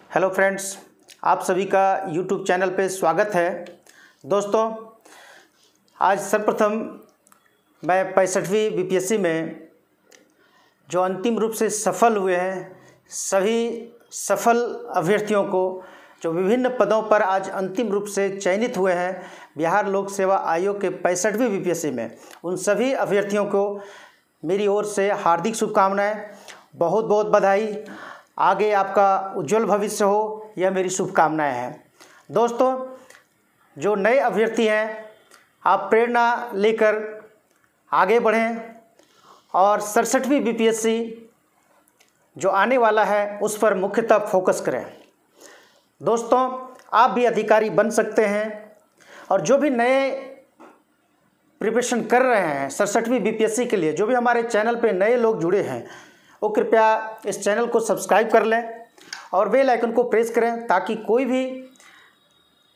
Hello friends, आप सभी का यूट्यूब चैनल पे स्वागत है। दोस्तों, आज सर्वप्रथम मैं 65वीं बीपीएससी में जो अंतिम रूप से सफल हुए हैं सभी सफल अभ्यर्थियों को, जो विभिन्न पदों पर आज अंतिम रूप से चयनित हुए हैं बिहार लोक सेवा आयोग के 65वीं बीपीएससी में, उन सभी अभ्यर्थियों को मेरी ओर से हार्दिक शुभकामनाएं, बहुत बहुत बधाई। आगे आपका उज्जवल भविष्य हो, यह मेरी शुभकामनाएं हैं। दोस्तों, जो नए अभ्यर्थी हैं, आप प्रेरणा लेकर आगे बढ़ें और 67वीं बीपीएससी जो आने वाला है उस पर मुख्यतः फोकस करें। दोस्तों, आप भी अधिकारी बन सकते हैं और जो भी नए प्रिपरेशन कर रहे हैं 67वीं बीपीएससी के लिए, जो भी हमारे चैनल पे नए लोग जुड़े हैं, वो कृपया इस चैनल को सब्सक्राइब कर लें और बेल आइकन को प्रेस करें ताकि कोई भी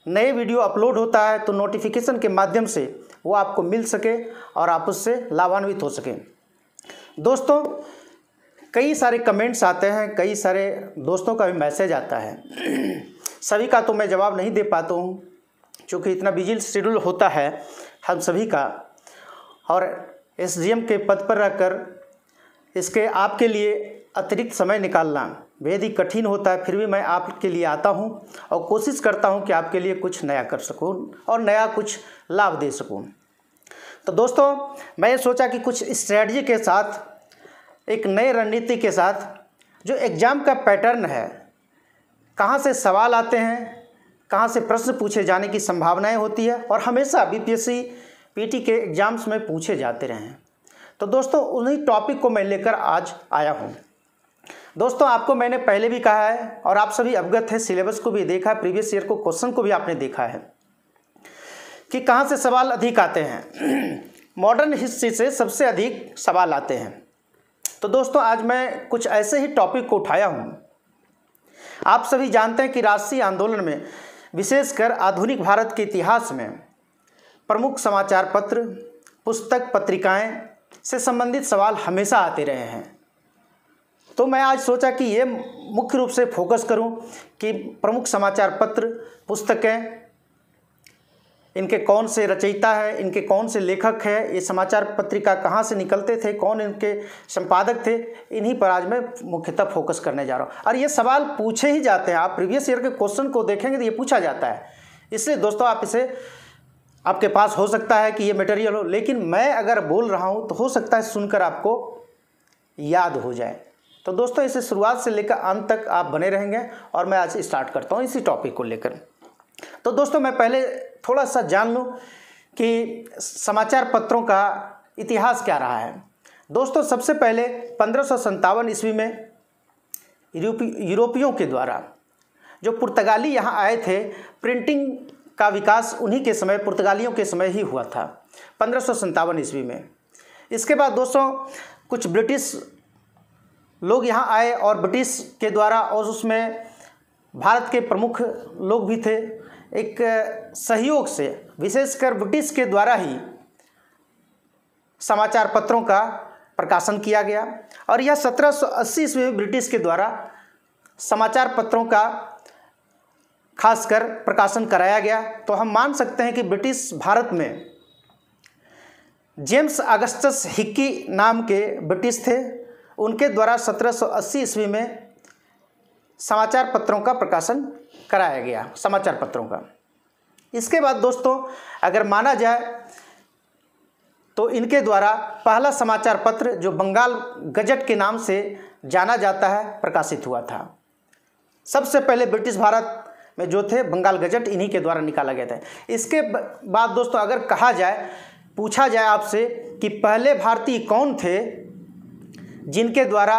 नए वीडियो अपलोड होता है तो नोटिफिकेशन के माध्यम से वो आपको मिल सके और आप उससे लाभान्वित हो सकें। दोस्तों, कई सारे कमेंट्स आते हैं, कई सारे दोस्तों का भी मैसेज आता है। सभी का तो मैं जवाब नहीं दे पाता हूँ क्योंकि इतना बिजी शेड्यूल होता है हम सभी का, और एसडीएम के पद पर रहकर इसके आपके लिए अतिरिक्त समय निकालना बेहद ही कठिन होता है। फिर भी मैं आपके लिए आता हूं और कोशिश करता हूं कि आपके लिए कुछ नया कर सकूं और नया कुछ लाभ दे सकूं। तो दोस्तों, मैं ये सोचा कि कुछ स्ट्रैटेजी के साथ, एक नई रणनीति के साथ, जो एग्ज़ाम का पैटर्न है, कहाँ से सवाल आते हैं, कहाँ से प्रश्न पूछे जाने की संभावनाएँ होती है और हमेशा बीपीएससी पीटी के एग्ज़ाम्स में पूछे जाते रहे हैं। तो दोस्तों, उन्हीं टॉपिक को मैं लेकर आज आया हूं। दोस्तों, आपको मैंने पहले भी कहा है और आप सभी अवगत हैं, सिलेबस को भी देखा, प्रीवियस ईयर को क्वेश्चन को भी आपने देखा है कि कहां से सवाल अधिक आते हैं। मॉडर्न हिस्ट्री से सबसे अधिक सवाल आते हैं। तो दोस्तों, आज मैं कुछ ऐसे ही टॉपिक को उठाया हूं। आप सभी जानते हैं कि राष्ट्रीय आंदोलन में, विशेषकर आधुनिक भारत के इतिहास में, प्रमुख समाचार पत्र, पुस्तक, पत्रिकाएं से संबंधित सवाल हमेशा आते रहे हैं। तो मैं आज सोचा कि ये मुख्य रूप से फोकस करूं कि प्रमुख समाचार पत्र, पुस्तकें, इनके कौन से रचयिता है, इनके कौन से लेखक है, ये समाचार पत्रिका कहाँ से निकलते थे, कौन इनके संपादक थे, इन्हीं पर आज मैं मुख्यतः फोकस करने जा रहा हूँ। और ये सवाल पूछे ही जाते हैं, आप प्रीवियस ईयर के क्वेश्चन को देखेंगे तो ये पूछा जाता है। इसलिए दोस्तों, आप इसे, आपके पास हो सकता है कि ये मटेरियल हो, लेकिन मैं अगर बोल रहा हूँ तो हो सकता है सुनकर आपको याद हो जाए। तो दोस्तों, इसे शुरुआत से लेकर अंत तक आप बने रहेंगे और मैं आज स्टार्ट करता हूँ इसी टॉपिक को लेकर। तो दोस्तों, मैं पहले थोड़ा सा जान लूँ कि समाचार पत्रों का इतिहास क्या रहा है। दोस्तों, सबसे पहले 1557 ईस्वी में यूरोपियों के द्वारा, जो पुर्तगाली यहाँ आए थे, प्रिंटिंग का विकास उन्हीं के समय, पुर्तगालियों के समय ही हुआ था, 1557 ईस्वी में। इसके बाद दोस्तों, कुछ ब्रिटिश लोग यहाँ आए और ब्रिटिश के द्वारा, और उसमें भारत के प्रमुख लोग भी थे, एक सहयोग से, विशेषकर ब्रिटिश के द्वारा ही समाचार पत्रों का प्रकाशन किया गया। और यह 1780 ईस्वी में ब्रिटिश के द्वारा समाचार पत्रों का खासकर प्रकाशन कराया गया। तो हम मान सकते हैं कि ब्रिटिश भारत में जेम्स अगस्टस हिक्की नाम के ब्रिटिश थे, उनके द्वारा 1780 ईस्वी में समाचार पत्रों का प्रकाशन कराया गया, समाचार पत्रों का। इसके बाद दोस्तों, अगर माना जाए तो इनके द्वारा पहला समाचार पत्र, जो बंगाल गजट के नाम से जाना जाता है, प्रकाशित हुआ था। सबसे पहले ब्रिटिश भारत में जो थे, बंगाल गजट इन्हीं के द्वारा निकाला गया था। इसके बाद दोस्तों, अगर कहा जाए, पूछा जाए आपसे कि पहले भारतीय कौन थे जिनके द्वारा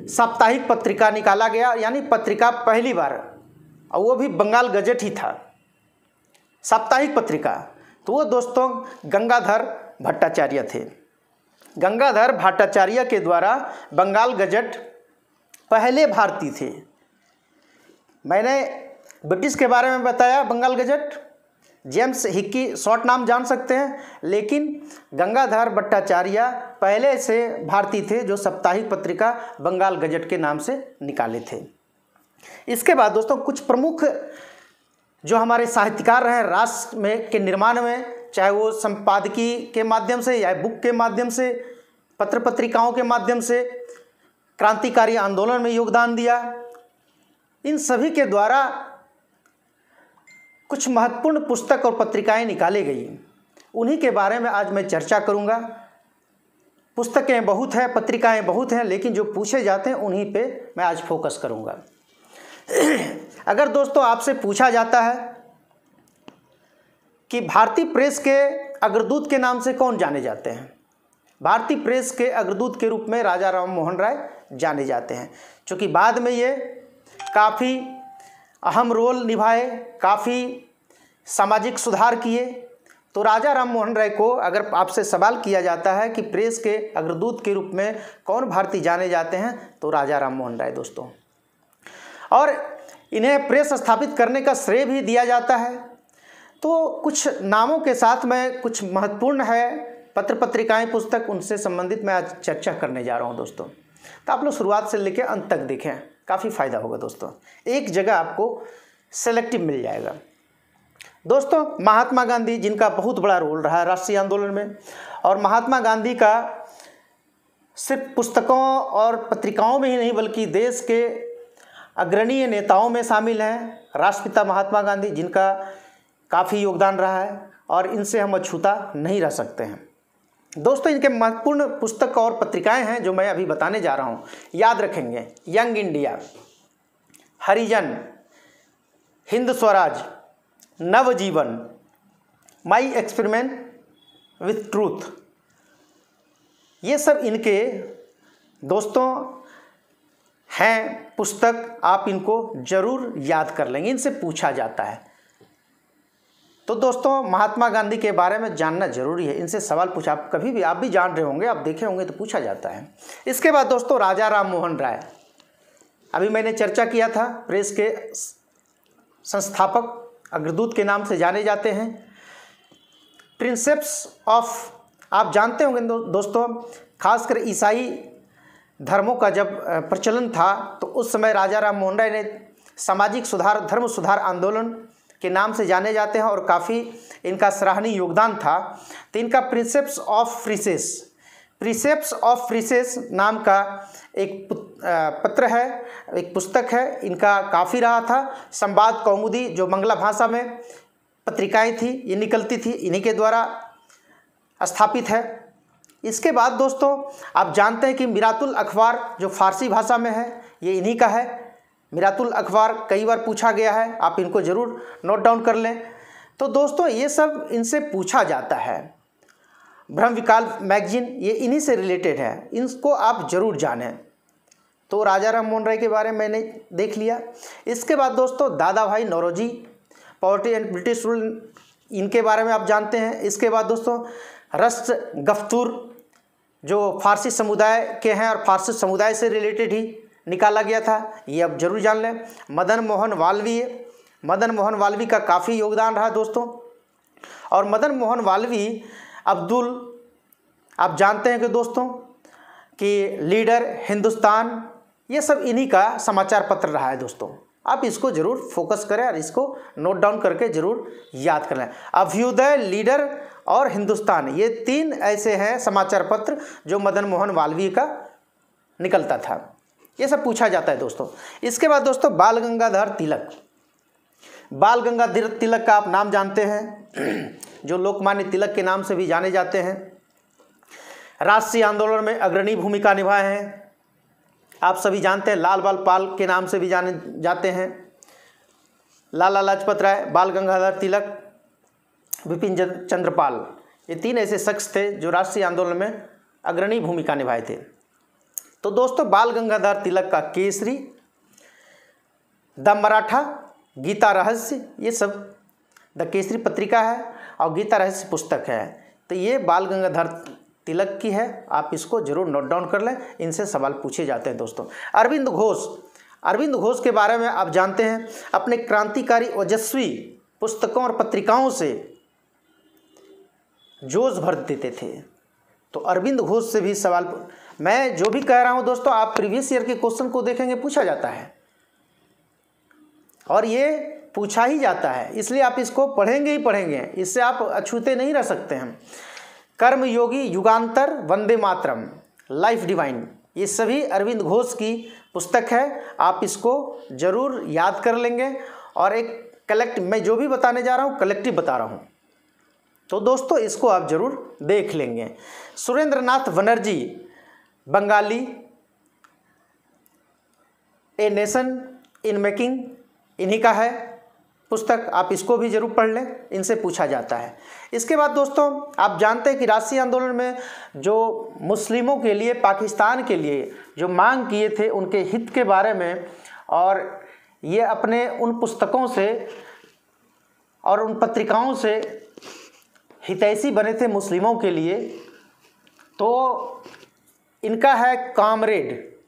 साप्ताहिक पत्रिका निकाला गया, यानी पत्रिका पहली बार, और वो भी बंगाल गजट ही था, साप्ताहिक पत्रिका, तो वो दोस्तों गंगाधर भट्टाचार्य थे। गंगाधर भट्टाचार्य के द्वारा बंगाल गजट पहले भारतीय थे। मैंने ब्रिटिश के बारे में बताया, Bengal gazette, James Hicky short नाम जान सकते हैं, लेकिन गंगाधर भट्टाचार्य पहले से भारतीय थे जो साप्ताहिक पत्रिका बंगाल गजट के नाम से निकाले थे। इसके बाद दोस्तों कुछ प्रमुख जो हमारे साहित्यकार रहे राष्ट्र में के निर्माण में, चाहे वो संपादकीय के माध्यम से या बुक के माध्यम से, पत्र पत्रिकाओं के माध्यम से, क्रांतिकारी आंदोलन में योगदान दिया, इन सभी के द्वारा कुछ महत्वपूर्ण पुस्तक और पत्रिकाएं निकाली गई। उन्हीं के बारे में आज मैं चर्चा करूंगा। पुस्तकें बहुत हैं, पत्रिकाएं बहुत हैं, लेकिन जो पूछे जाते हैं उन्हीं पे मैं आज फोकस करूंगा। अगर दोस्तों आपसे पूछा जाता है कि भारतीय प्रेस के अग्रदूत के नाम से कौन जाने जाते हैं, भारतीय प्रेस के अग्रदूत के रूप में राजा राम मोहन राय जाने जाते हैं। क्योंकि बाद में ये काफ़ी अहम रोल निभाए, काफ़ी सामाजिक सुधार किए। तो राजा राम मोहन राय को अगर आपसे सवाल किया जाता है कि प्रेस के अग्रदूत के रूप में कौन भारतीय जाने जाते हैं, तो राजा राम मोहन राय दोस्तों। और इन्हें प्रेस स्थापित करने का श्रेय भी दिया जाता है। तो कुछ नामों के साथ में कुछ महत्वपूर्ण है पत्र पत्रिकाएं, पुस्तक, उनसे संबंधित मैं आज चर्चा करने जा रहा हूं दोस्तों। तो आप लोग शुरुआत से लेकर अंत तक देखें, काफ़ी फायदा होगा दोस्तों। एक जगह आपको सेलेक्टिव मिल जाएगा। दोस्तों महात्मा गांधी, जिनका बहुत बड़ा रोल रहा है राष्ट्रीय आंदोलन में, और महात्मा गांधी का सिर्फ पुस्तकों और पत्रिकाओं में ही नहीं बल्कि देश के अग्रणीय नेताओं में शामिल हैं राष्ट्रपिता महात्मा गांधी, जिनका काफ़ी योगदान रहा है और इनसे हम अछूता नहीं रह सकते हैं। दोस्तों इनके महत्वपूर्ण पुस्तक और पत्रिकाएं हैं जो मैं अभी बताने जा रहा हूं, याद रखेंगे। Young India, Harijan, Hind Swaraj, Navjivan, my experiment with truth, ये सब इनके दोस्तों हैं पुस्तक। आप इनको जरूर याद कर लेंगे, इनसे पूछा जाता है। तो दोस्तों महात्मा गांधी के बारे में जानना जरूरी है, इनसे सवाल पूछा, आप कभी भी, आप भी जान रहे होंगे, आप देखे होंगे तो पूछा जाता है। इसके बाद दोस्तों राजा राम मोहन राय, अभी मैंने चर्चा किया था, प्रेस के संस्थापक, अग्रदूत के नाम से जाने जाते हैं। प्रिंसेप्स ऑफ, आप जानते होंगे दोस्तों, खासकर ईसाई धर्मों का जब प्रचलन था तो उस समय राजा राम मोहन राय ने सामाजिक सुधार, धर्म सुधार आंदोलन के नाम से जाने जाते हैं और काफ़ी इनका सराहनीय योगदान था। तो इनका प्रिंसेप्स ऑफ फ्रीसेस नाम का एक पत्र है, एक पुस्तक है, इनका काफ़ी रहा था। संवाद कौमुदी जो बांग्ला भाषा में पत्रिकाएं थी ये निकलती थी, इन्हीं के द्वारा स्थापित है। इसके बाद दोस्तों आप जानते हैं कि मिरातुल अखबार जो फारसी भाषा में है ये इन्हीं का है। मिरातुल अखबार कई बार पूछा गया है, आप इनको ज़रूर नोट डाउन कर लें। तो दोस्तों ये सब इनसे पूछा जाता है। ब्रह्म विकाल मैगजीन ये इन्हीं से रिलेटेड है, इनको आप जरूर जानें। तो राजा राम मोहन राय के बारे में मैंने देख लिया। इसके बाद दोस्तों Dadabhai Naoroji, poverty and British rule, इनके बारे में आप जानते हैं। इसके बाद दोस्तों रस्ट गफ्तूर जो फारसी समुदाय के हैं और फारसी समुदाय से रिलेटेड ही निकाला गया था, ये आप जरूर जान लें। मदन मोहन वाल्वी का काफ़ी योगदान रहा दोस्तों। और मदन मोहन वाल्वी अब्दुल, आप जानते हैं कि दोस्तों कि लीडर हिंदुस्तान, ये सब इन्हीं का समाचार पत्र रहा है दोस्तों। आप इसको ज़रूर फोकस करें और इसको नोट डाउन करके ज़रूर याद कर लें। अभ्युदय, लीडर और हिंदुस्तान, ये तीन ऐसे हैं समाचार पत्र जो मदन मोहन वाल्वी का निकलता था। ये सब पूछा जाता है दोस्तों। इसके बाद दोस्तों बाल गंगाधर तिलक का आप नाम जानते हैं, जो लोकमान्य तिलक के नाम से भी जाने जाते हैं। राष्ट्रीय आंदोलन में अग्रणी भूमिका निभाए हैं। आप सभी जानते हैं लाल बाल पाल के नाम से भी जाने जाते हैं। लाला लाजपत राय, बाल गंगाधर तिलक, बिपिन चंद्र पाल, ये तीन ऐसे शख्स थे जो राष्ट्रीय आंदोलन में अग्रणी भूमिका निभाए थे। तो दोस्तों बाल गंगाधर तिलक का केसरी, द मराठा, गीता रहस्य, ये सब द केसरी पत्रिका है और गीता रहस्य पुस्तक है। तो ये बाल गंगाधर तिलक की है, आप इसको जरूर नोट डाउन कर लें, इनसे सवाल पूछे जाते हैं दोस्तों। अरविंद घोष के बारे में आप जानते हैं, अपने क्रांतिकारी ओजस्वी पुस्तकों और पत्रिकाओं से जोश भर देते थे। तो अरविंद घोष से भी सवाल, मैं जो भी कह रहा हूं दोस्तों, आप प्रीवियस ईयर के क्वेश्चन को देखेंगे, पूछा जाता है। और ये पूछा ही जाता है, इसलिए आप इसको पढ़ेंगे ही पढ़ेंगे, इससे आप अछूते नहीं रह सकते हैं। कर्मयोगी, युगांतर, वंदे मातरम, लाइफ डिवाइन, ये सभी अरविंद घोष की पुस्तक है। आप इसको ज़रूर याद कर लेंगे। और एक मैं जो भी बताने जा रहा हूँ कलेक्टिव बता रहा हूँ, तो दोस्तों इसको आप ज़रूर देख लेंगे। Surendranath Banerjee, Bengali, a nation in making, इन्हीं का है पुस्तक, आप इसको भी जरूर पढ़ लें, इनसे पूछा जाता है। इसके बाद दोस्तों आप जानते हैं कि राष्ट्रीय आंदोलन में जो मुस्लिमों के लिए, पाकिस्तान के लिए जो मांग किए थे, उनके हित के बारे में, और ये अपने उन पुस्तकों से और उन पत्रिकाओं से हितैषी बने थे मुस्लिमों के लिए। तो इनका है कामरेड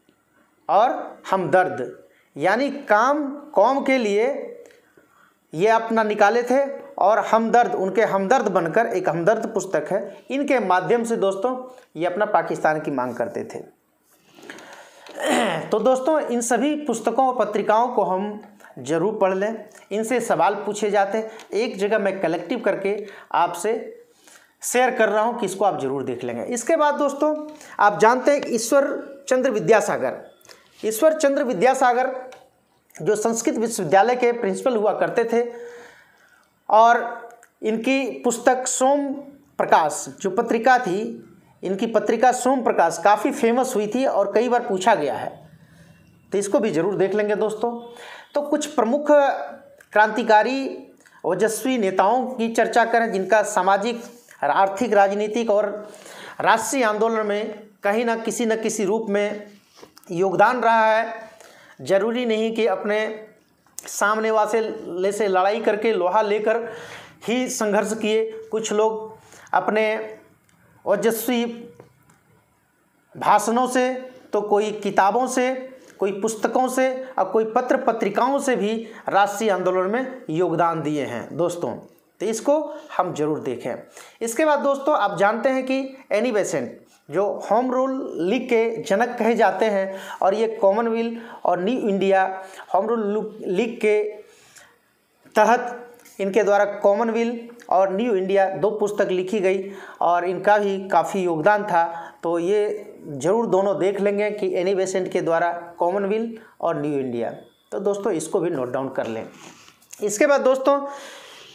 और हमदर्द, यानी काम कौम के लिए ये अपना निकाले थे, और हमदर्द, उनके हमदर्द बनकर एक हमदर्द पुस्तक है। इनके माध्यम से दोस्तों ये अपना पाकिस्तान की मांग करते थे। तो दोस्तों इन सभी पुस्तकों और पत्रिकाओं को हम जरूर पढ़ लें, इनसे सवाल पूछे जाते हैं। एक जगह मैं कलेक्टिव करके आपसे शेयर कर रहा हूं कि इसको आप जरूर देख लेंगे। इसके बाद दोस्तों आप जानते हैं ईश्वर चंद्र विद्यासागर जो संस्कृत विश्वविद्यालय के प्रिंसिपल हुआ करते थे, और इनकी पुस्तक सोम प्रकाश जो पत्रिका थी, इनकी पत्रिका सोम प्रकाश काफ़ी फेमस हुई थी और कई बार पूछा गया है, तो इसको भी जरूर देख लेंगे दोस्तों। तो कुछ प्रमुख क्रांतिकारी ओजस्वी नेताओं की चर्चा करें जिनका सामाजिक, आर्थिक, राजनीतिक और राष्ट्रीय आंदोलन में कहीं ना किसी रूप में योगदान रहा है। जरूरी नहीं कि अपने सामने वाले से लड़ाई करके लोहा लेकर ही संघर्ष किए, कुछ लोग अपने ओजस्वी भाषणों से, तो कोई किताबों से, कोई पुस्तकों से और कोई पत्र पत्रिकाओं से भी राष्ट्रीय आंदोलन में योगदान दिए हैं दोस्तों, तो इसको हम जरूर देखें। इसके बाद दोस्तों आप जानते हैं कि एनी बेसेंट जो होम रूल लीग के जनक कहे जाते हैं, और ये कॉमनवेल्थ और new India home rule league के तहत इनके द्वारा कॉमनवेल्थ और न्यू इंडिया 2 पुस्तक लिखी गई, और इनका भी काफ़ी योगदान था। तो ये जरूर दोनों देख लेंगे कि एनी बेसेंट के द्वारा कॉमनवेल्थ और न्यू इंडिया, तो दोस्तों इसको भी नोट डाउन कर लें। इसके बाद दोस्तों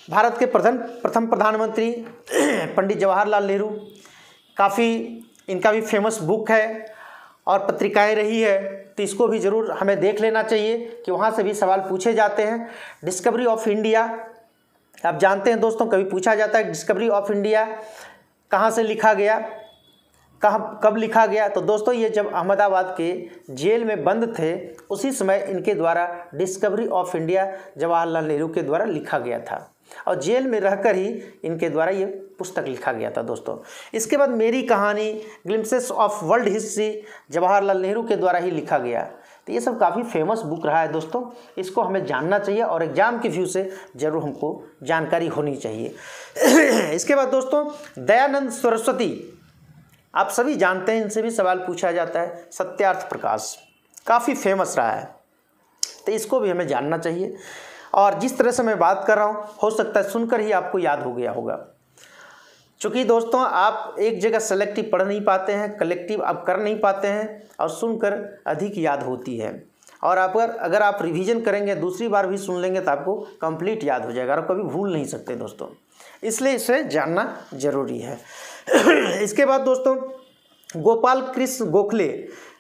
भारत के प्रथम प्रधानमंत्री पंडित जवाहरलाल नेहरू, काफ़ी इनका भी फेमस बुक है और पत्रिकाएं रही है, तो इसको भी ज़रूर हमें देख लेना चाहिए कि वहाँ से भी सवाल पूछे जाते हैं। डिस्कवरी ऑफ इंडिया, आप जानते हैं दोस्तों कभी पूछा जाता है डिस्कवरी ऑफ इंडिया कहाँ से लिखा गया, कब लिखा गया, तो दोस्तों ये जब अहमदाबाद के जेल में बंद थे उसी समय इनके द्वारा discovery of India Jawaharlal Nehru के द्वारा लिखा गया था, और जेल में रहकर ही इनके द्वारा ये पुस्तक लिखा गया था दोस्तों। इसके बाद मेरी कहानी, glimpses of world history, Jawaharlal Nehru के द्वारा ही लिखा गया। तो ये सब काफ़ी फेमस बुक रहा है दोस्तों, इसको हमें जानना चाहिए और एग्जाम के व्यू से ज़रूर हमको जानकारी होनी चाहिए। इसके बाद दोस्तों दयानंद सरस्वती, आप सभी जानते हैं, इनसे भी सवाल पूछा जाता है। सत्यार्थ प्रकाश काफ़ी फेमस रहा है, तो इसको भी हमें जानना चाहिए। और जिस तरह से मैं बात कर रहा हूँ हो सकता है सुनकर ही आपको याद हो गया होगा, चूँकि दोस्तों आप एक जगह सेलेक्टिव पढ़ नहीं पाते हैं, कलेक्टिव आप कर नहीं पाते हैं, और सुनकर अधिक याद होती है। और अगर आप रिवीजन करेंगे, दूसरी बार भी सुन लेंगे, तो आपको कंप्लीट याद हो जाएगा और कभी भूल नहीं सकते दोस्तों, इसलिए इसे जानना जरूरी है। इसके बाद दोस्तों गोपाल कृष्ण गोखले,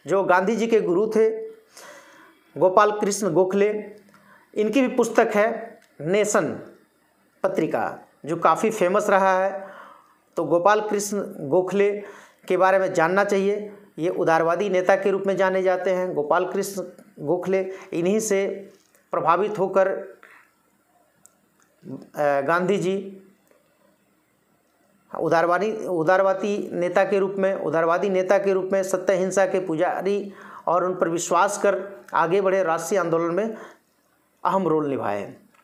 जो गांधी जी के गुरु थे, गोपाल कृष्ण गोखले, इनकी भी पुस्तक है नेशन पत्रिका, जो काफ़ी फेमस रहा है। तो गोपाल कृष्ण गोखले के बारे में जानना चाहिए। ये उदारवादी नेता के रूप में जाने जाते हैं। गोपाल कृष्ण गोखले इन्हीं से प्रभावित होकर गांधी जी उदारवादी नेता के रूप में सत्य हिंसा के पुजारी और उन पर विश्वास कर आगे बढ़े, राष्ट्रीय आंदोलन में अहम रोल निभाए।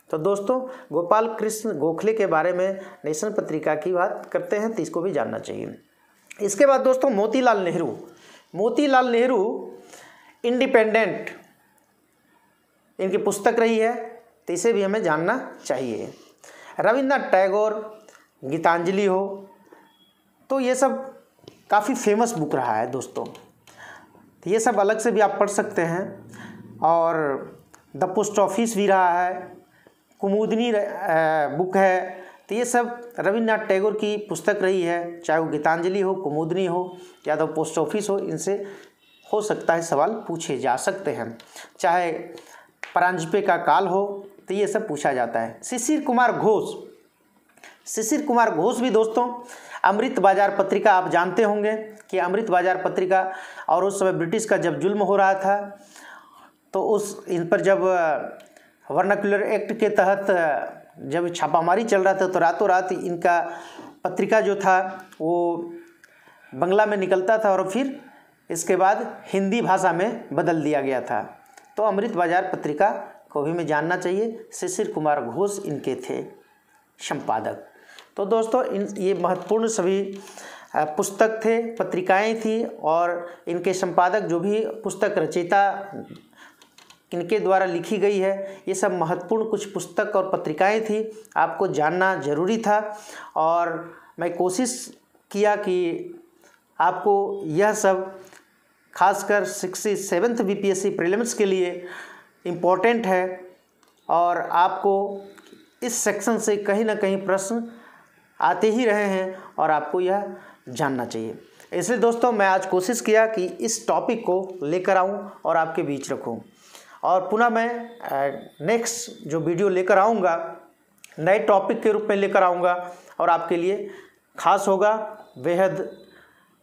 तो दोस्तों गोपाल कृष्ण गोखले के बारे में नेशन पत्रिका की बात करते हैं, तो इसको भी जानना चाहिए। इसके बाद दोस्तों मोतीलाल नेहरू इंडिपेंडेंट, इनकी पुस्तक रही है। तो इसे भी हमें जानना चाहिए। रविन्द्रनाथ टैगोर, गीतांजलि हो, तो ये सब काफ़ी फेमस बुक रहा है दोस्तों, तो ये सब अलग से भी आप पढ़ सकते हैं। और द पोस्ट ऑफिस भी रहा है, कुमुदनी बुक है, तो ये सब रविन्द्रनाथ टैगोर की पुस्तक रही है। चाहे वो गीतांजलि हो, कुमुदनी हो या तो पोस्ट ऑफिस हो, इनसे हो सकता है सवाल पूछे जा सकते हैं। चाहे परांजपे का काल हो, तो ये सब पूछा जाता है। शिशिर कुमार घोष भी दोस्तों, अमृत बाजार पत्रिका आप जानते होंगे कि अमृत बाजार पत्रिका, और उस समय ब्रिटिश का जब जुल्म हो रहा था तो इन पर जब वर्नाक्युलर एक्ट के तहत जब छापामारी चल रहा था तो रातों रात इनका पत्रिका जो था वो बंगला में निकलता था और फिर इसके बाद हिंदी भाषा में बदल दिया गया था। तो अमृत बाजार पत्रिका को भी हमें जानना चाहिए। शिशिर कुमार घोष इनके थे संपादक। तो दोस्तों ये महत्वपूर्ण सभी पुस्तक थे, पत्रिकाएं थी, और इनके संपादक जो भी पुस्तक रचयिता इनके द्वारा लिखी गई है, ये सब महत्वपूर्ण कुछ पुस्तक और पत्रिकाएं थी, आपको जानना जरूरी था। और मैं कोशिश किया कि आपको यह सब खासकर 67th बीपीएससी प्रीलिम्स के लिए इम्पोर्टेंट है, और आपको इस सेक्शन से कहीं ना कहीं प्रश्न आते ही रहे हैं और आपको यह जानना चाहिए। इसलिए दोस्तों मैं आज कोशिश किया कि इस टॉपिक को लेकर आऊं और आपके बीच रखूं, और पुनः मैं नेक्स्ट जो वीडियो लेकर आऊँगा नए टॉपिक के रूप में लेकर आऊँगा, और आपके लिए खास होगा, बेहद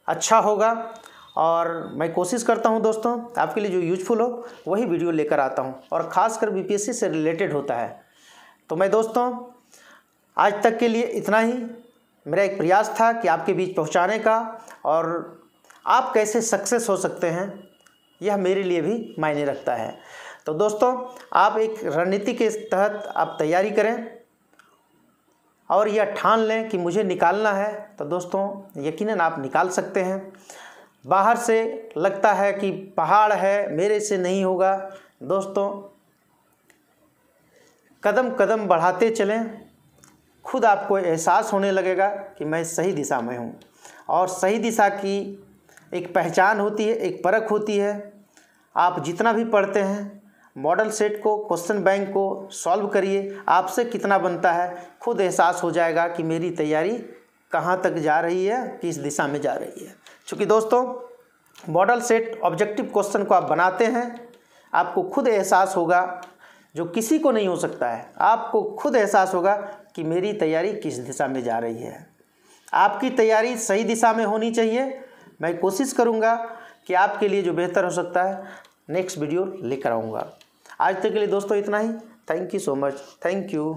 अच्छा होगा। और मैं कोशिश करता हूं दोस्तों आपके लिए जो यूजफुल हो वही वीडियो लेकर आता हूं, और ख़ासकर बीपीएससी से रिलेटेड होता है। तो मैं दोस्तों आज तक के लिए इतना ही। मेरा एक प्रयास था कि आपके बीच पहुंचाने का, और आप कैसे सक्सेस हो सकते हैं यह मेरे लिए भी मायने रखता है। तो दोस्तों आप एक रणनीति के तहत आप तैयारी करें और यह ठान लें कि मुझे निकालना है, तो दोस्तों यकीनन आप निकाल सकते हैं। बाहर से लगता है कि पहाड़ है, मेरे से नहीं होगा, दोस्तों कदम कदम बढ़ाते चलें, खुद आपको एहसास होने लगेगा कि मैं सही दिशा में हूँ। और सही दिशा की एक पहचान होती है, एक परख होती है। आप जितना भी पढ़ते हैं, मॉडल सेट को, क्वेश्चन बैंक को सॉल्व करिए, आपसे कितना बनता है, खुद एहसास हो जाएगा कि मेरी तैयारी कहाँ तक जा रही है, किस दिशा में जा रही है। क्योंकि दोस्तों मॉडल सेट ऑब्जेक्टिव क्वेश्चन को आप बनाते हैं, आपको खुद एहसास होगा, जो किसी को नहीं हो सकता है, आपको खुद एहसास होगा कि मेरी तैयारी किस दिशा में जा रही है। आपकी तैयारी सही दिशा में होनी चाहिए। मैं कोशिश करूँगा कि आपके लिए जो बेहतर हो सकता है नेक्स्ट वीडियो लेकर आऊँगा। आज तक के लिए दोस्तों इतना ही। Thank you so much. Thank you.